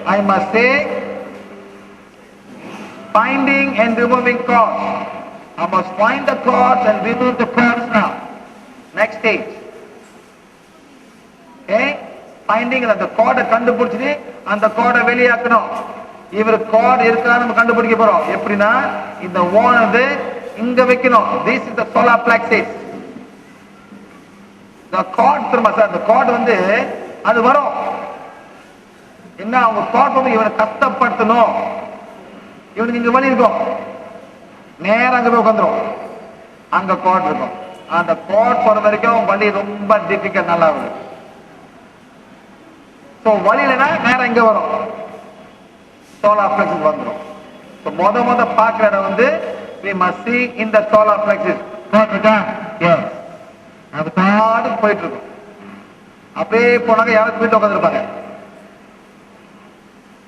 I must say finding and removing cords. I must find the cords and remove the cords now. Next stage. Okay? Finding அந்த கார்டை கண்டுபிடிச்சிட்டு அந்த கார்டை வெளியாக்கணும். இவர் card இருக்கா நம்ம கண்டுபிடிக்க போறோம். எப்படின்னா இந்த ஓன் வந்து இங்க வைக்கணும். This is the solar plexus. The cord திரும்ப சார் இந்த கார்டு வந்து அது வரும். என்ன அவங்க கார்டு வந்து இவனை கஷ்டப்படுத்தணும். இவனுக்கு இங்க வலி இருக்கும். நேரம் அங்க போய் உட்காந்துரும். அங்க கார்டு இருக்கும். அந்த கார்டு போற வரைக்கும் வலி ரொம்ப டிஃபிகல்ட் நல்லா வரும். ஸோ வலி இல்லைன்னா நேரம் இங்க வரும். சோலார் பிளெக்ஸஸ் வந்துடும். ஸோ முத பார்க்குற இடம் வந்து we must see in the solar plexus. Yes. அது பாட்டுக்கு போயிட்டு இருக்கும். அப்படியே போனாங்க யாரும் வீட்டில் உட்காந்துருப்பாங்க.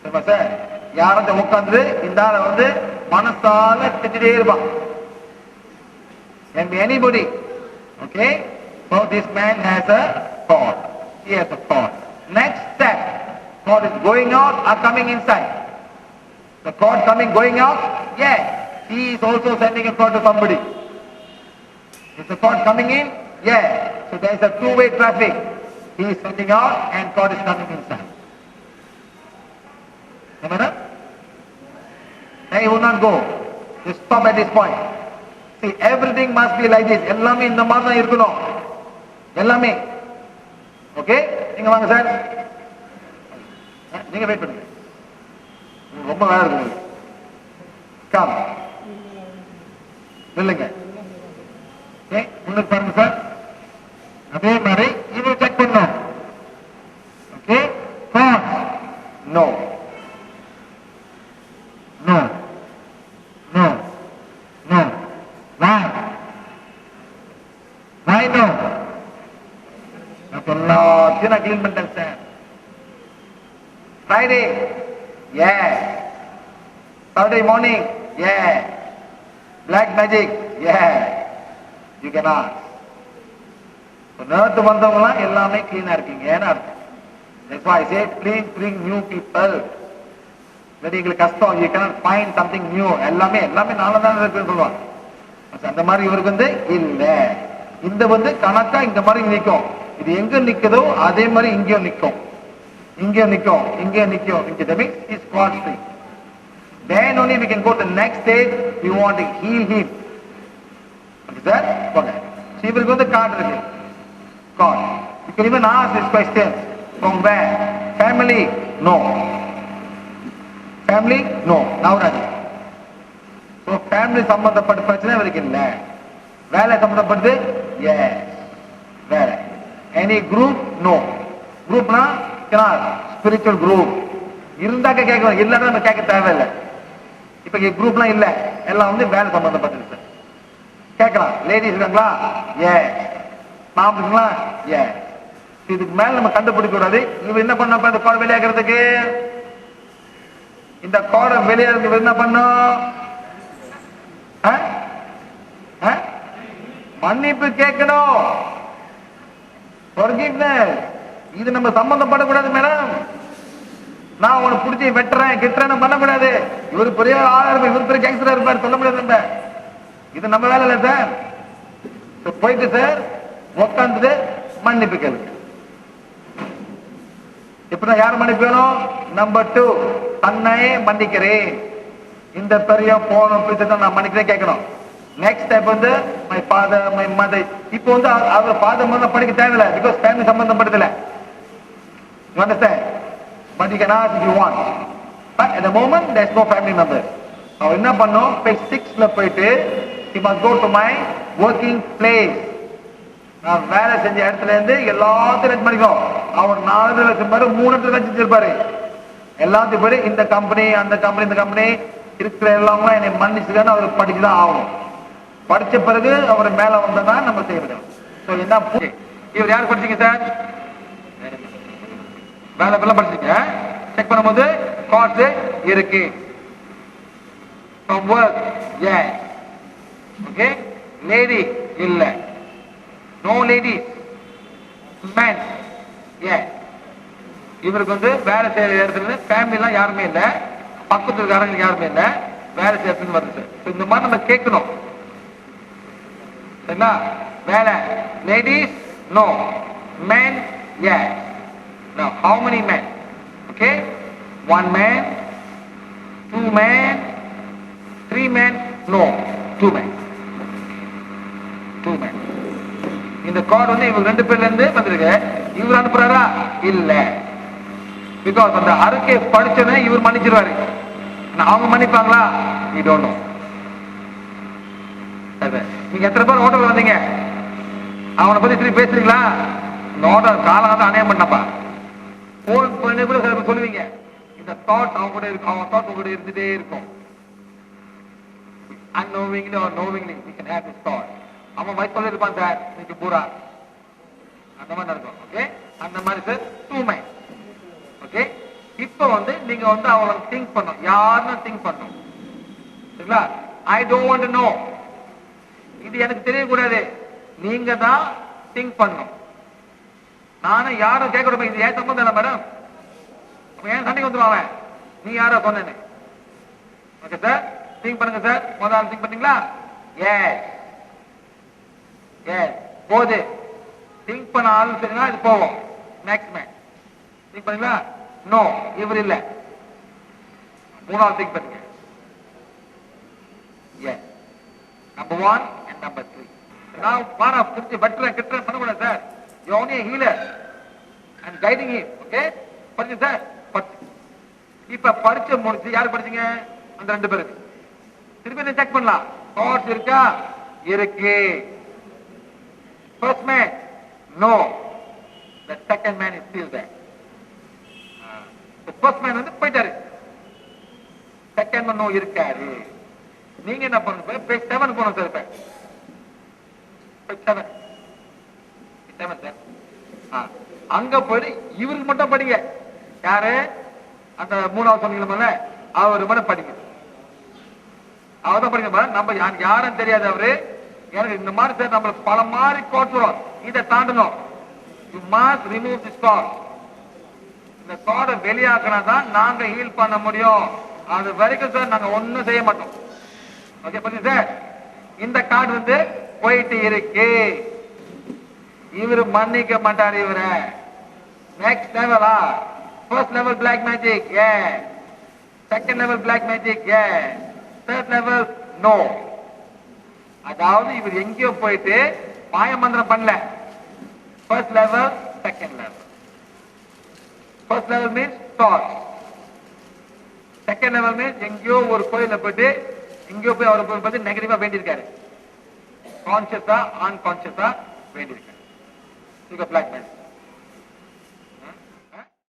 சரிப்பா சார், யாரும் உட்காந்து இந்த ஆளை வந்து மனசால திட்டிட்டே இருப்பான். Can be anybody. Okay? So this man has a thought. He has a thought. Next step, God is going out or coming inside. The God coming, going out, yes, he is also sending a God to somebody. Is the God coming in? Yes. So there is a two-way traffic. He is sending out and God is coming inside. Remember? He will not go. Just stop at this point. See, everything must be like this. எல்லாமே இந்த மாதிரி தான் இருக்கணும். எல்லாமே. Okay? நீங்க வாங்க sir. நீங்க wait பண்ணுங்க. ரொம்ப வேலை இருக்கு. கம். நில்லுங்க. ஓகே? முன்னுக்கு பாருங்க சார். அதே மாதிரி இது செக் பண்ணணும். Okay? Boss. No. No. No. No. Why? Why no? எல்லாத்தையும் நான் கிளீன் பண்ணிட்டேன் sir. Friday, yeah. Saturday morning, yeah. Black magic, yeah. You can ask. நேற்று வந்தவங்களாம் எல்லாமே கிளீனா இருக்கீங்க. ஏன்னா that's why I say please bring new people. எங்களுக்கு கஷ்டம், you cannot find something new. எல்லாமே நாளா தான் இருக்குன்னு சொல்லுவாங்க. அந்த மாதிரி இவருக்கு வந்து இல்ல, இந்த வந்து கணக்கா இந்த மாதிரி நிற்கும். இது எங்க நிக்குதோ அதே மாதிரி இங்கேயும் நிற்கும், இங்கேயும் நிற்கும், இங்கேயும் நிற்கும். That means he is God's free. Then only we can go to the next stage. We want to heal him. Okay, sir? Okay. So இவருக்கு வந்து கார்டு இருக்கு. God. You can even ask this question. From where? Family? No. Family? No. Now ready. So family சம்பந்தப்பட்ட பிரச்சனை இவருக்கு இல்ல. வேலை சம்பந்தப்பட்டது? Yes. வேலை. Any group? No. Groupனா spiritual group. இருந்தாக்க கேட்கணும், இல்லைன்னா நம்ம கேட்க தேவையில்லை. இப்ப குரூப்லாம் இல்ல, எல்லாம் வந்து வேலை சம்பந்தப்பட்டது சார். கேட்கலாம். லேடிஸ் இருக்காங்களா? Yes. மாப்பிள்ளைங்களா? Yes. இதுக்கு மேல நம்ம கண்டுபிடிக்க கூடாது. இவ என்ன பண்ண இந்த கோடை வெளியாகிறதுக்கு, இந்த கோடை வெளியாகிறது என்ன பண்ணும்? மன்னிப்பு கேட்கணும். இது நம்ம சம்பந்தப்படக்கூடாது மேடம். நான் உனக்கு பிடிச்சி வெட்டுறேன் கிட்டுறேன்னு பண்ணக்கூடாது. இவரு பெரிய ஆளா இருப்பார், இவரு பெரிய கேங்ஸ்டரா இருப்பார், சொல்ல முடியாது. நம்ம இது நம்ம வேலை இல்லை சார். போயிட்டு சார் உட்காந்துட்டு மன்னிப்பு கேளுங்க. இப்ப யார் மன்னிப்பு வேணும்? நம்பர் 2, தன்னையே மன்னிக்கிறேன். இந்த பெரிய போன பிடிச்சதான் நான் மன்னிக்கிறேன் கேட்கணும். நெக்ஸ்ட் ஸ்டெப் வந்து மை ஃபாதர், மை மதர். இப்போ வந்து அவர் ஃபாதர் மதர் படிக்க தேவையில்லை, பிகாஸ் ஃபேமிலி சம்பந்தப்பட்டதில்லை. You understand? But you can ask if you want. But at the moment there is no family member. அவர் என்ன பண்ணும்? பேஜ் 6ல போயிட்டு he must go to my working place. நான் வேலை செஞ்ச இடத்துல இருந்து எல்லாத்தையும் ரெடி பண்ணிக்கோ. அவர் 4 வச்சிருப்பாரு, 3 இடத்துல வச்சிருப்பாரு. எல்லாத்தையும் போய் இந்த கம்பெனி அந்த கம்பெனி இந்த கம்பெனி இருக்கிற எல்லாமே என்னை மன்னிச்சுதான் அவர் படிச்சுதான் ஆகணும். படிச்ச பிறகு அவர் மேல வந்ததான் நம்ம செய்ய முடியும். என்ன இவர் யார் படிச்சீங்க சார்? வேலை எல்லாம் படிச்சீங்க. செக் பண்ணும்போது காசு இருக்கு. ஓகே, லேடி இல்ல, நோ லேடி, மேன். இவருக்கு வந்து வேலை செய்யற இடத்துல ஃபேமிலி எல்லாம் யாருமே இல்லை, பக்கத்துல இருக்காரங்க யாருமே இல்லை, வேலை செய்யறதுன்னு வருது சார். இந்த மாதிரி நம்ம கேட்கணும் சரிங்களா. வேலை ladies no, men yes. Now how many men? Okay, 1 man, 2 men, 3 men, no, 2 men, 2 men. இந்த கார்டு வந்து இவங்க 2 பேர்ல இருந்து வந்திருக்கு. இவர் அனுப்புறாரா இல்ல, பிகாஸ் அந்த அறிக்கை படிச்சோன்னே இவர் மன்னிச்சிருவாரு. அவங்க மன்னிப்பாங்களா? we don't know. நீங்க எத்தனை பேர் ஹோட்டல் வந்தீங்க, அவனை பத்தி திருப்பி பேசுறீங்களா? இந்த ஹோட்டல் காலம் அணையம் பண்ணப்பா போன் பண்ணி கூட சொல்லுவீங்க. இந்த தாட் அவங்க கூட இருக்கும், அவங்க தாட் உங்க இருந்துட்டே இருக்கும். unknowingly or knowingly we can have this thought. அவன் வயசு சொல்லிருப்பான் சார் இன்னைக்கு பூரா அந்த மாதிரி நடக்கும். ஓகே, அந்த மாதிரி சார் 2 men. ஓகே, இப்போ வந்து நீங்க வந்து அவளை திங்க் பண்ணும், யாருன்னு திங்க் பண்ணும் சரிங்களா. I don't want to know, இது எனக்கு தெரியக்கூடாது, நீங்க தான் திங்க் பண்ணும். நானும் யாரும் கேட்க கூடாது, இது ஏன் சம்பந்தம் இல்லை மேடம், ஏன் சண்டைக்கு வந்துருவாங்க, நீ யாரோ சொன்னேன்னு. ஓகே சார், திங்க் பண்ணுங்க சார். முதல்ல திங்க் பண்ணீங்களா? எஸ் எஸ், போது திங்க் பண்ண ஆளும் சரிங்களா, இது போவோம். நெக்ஸ்ட் மேன் திங்க் பண்ணீங்களா? நோ, இவர் இல்ல. 3ஆவது திங்க் பண்ணுங்க. Yes, number 1 and number 3. நான் பாரா புரிஞ்சு பட்றேன் கிட்டறேன் பண்ணக்கூடாது sir. You only a healer and guiding him. Okay, படிச்சு சார் படிச்சு. இப்ப படிச்சு முடிச்சு யாரு படிச்சீங்க? அந்த 2 பேருக்கு திருப்பி செக் பண்ணலாம். தாட்ஸ் இருக்கா? இருக்கு. First man no, the second man is still there. the first man வந்து போயிட்டாரு, செகண்ட் மேன் நோ இருக்காரு. நீங்க என்ன பண்ணுங்க, பேஜ் 7 போனோம் சார். Page 7 sir. அங்க போயிட்டு இவருக்கு மட்டும் படிங்க. யாரு? அந்த 3ஆவது சொன்னீங்களா, அவரு மட்டும் படிங்க. அவர் தான் படிக்க. நம்ம யாரும் தெரியாது அவரு. எனக்கு இந்த மாதிரி சார் நம்ம பல மாதிரி கோட்டுறோம், இதை தாண்டணும். You must remove this card. இந்த கார்டை வெளியாக்கினா தான் நாங்க ஹீல் பண்ண முடியும். அது வரைக்கும் சார் நாங்க ஒன்னும் செய்ய மாட்டோம். ஓகே புரியுது சார். இந்த கார்டு வந்து போயிட்டு இருக்கு, இவரு மன்னிக்க மாட்டாரு இவரை. நெக்ஸ்ட் லெவலா? First level black magic, yes. Second level black magic, yes. Third level no. அதாவது இவர் எங்கேயோ போயிட்டு மாய மந்திரம் பண்ணல. First level, second level. First level means thoughts, second level means எங்கேயோ ஒரு கோயில போயிட்டு எங்கேயோ போய் அவரை பத்தி நெகட்டிவா வேண்டியிருக்காரு, கான்சியஸா அன்கான்சியஸா வேண்டியிருக்காரு. Black man